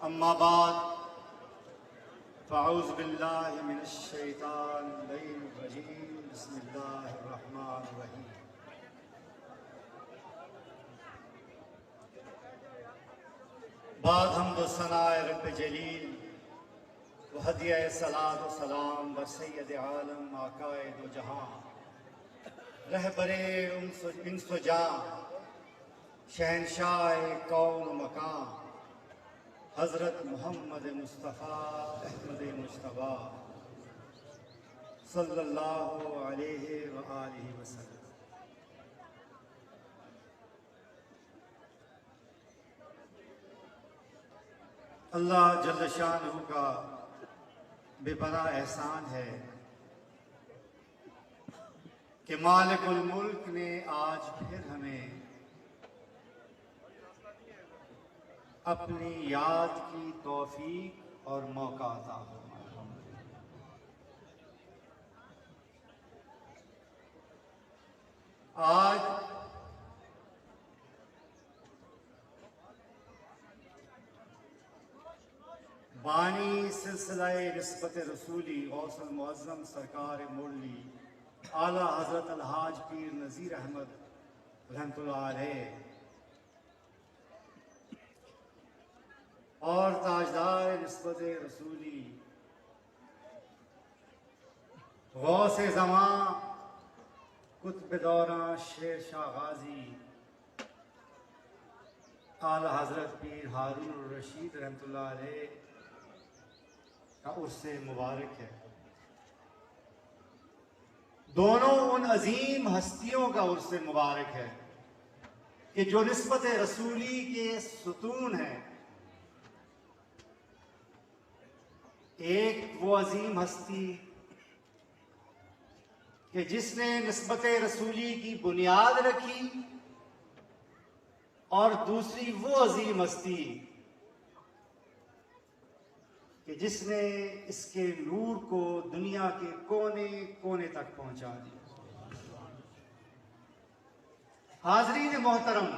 अम्मा बाद फ़अऊज़ु बिल्लाहि मिनश शैतानिर रजीम बिस्मिल्लाहिर रहमानिर रहीम। बाद हम्द सनाए रब्ब जलील व हदिया सलात व सलाम बर सय्यद आलम आकाए दो जहां रहबरे इंस व जां शहनशाह कौन मकान हज़रत मोहम्मद मुस्तफ़ा अहमद मुश्तबा सल्लल्लाहु अलैहि व आलिहि वसल्लम। अल्लाह जल्ल शानहू का बेपनाह एहसान है कि मालिकुल मुल्क ने आज फिर हमें अपनी याद की तौफीक और मौका अता फरमाया। आज बानी सिलसिलाए निस्बत रसूली गौसुल मुअज़्ज़म सरकार मुरली आला हज़रत अलहाज पीर नज़ीर अहमद रहमतुल्लाह अलैह और ताजदार निस्बत रसूली गौसे ज़मां कुतुब दौरा शेर शाह गाजी आला हज़रत पीर हारून रशीद रहमतुल्लाह अलैह का उर्से मुबारक है। दोनों उन अजीम हस्तियों का उर्से मुबारक है कि जो निस्बत रसूली के सुतून हैं। एक वो अजीम हस्ती कि जिसने निस्बत रसूली की बुनियाद रखी और दूसरी वो अजीम हस्ती कि जिसने इसके नूर को दुनिया के कोने कोने तक पहुंचा दिया। हाज़रीन मोहतरम,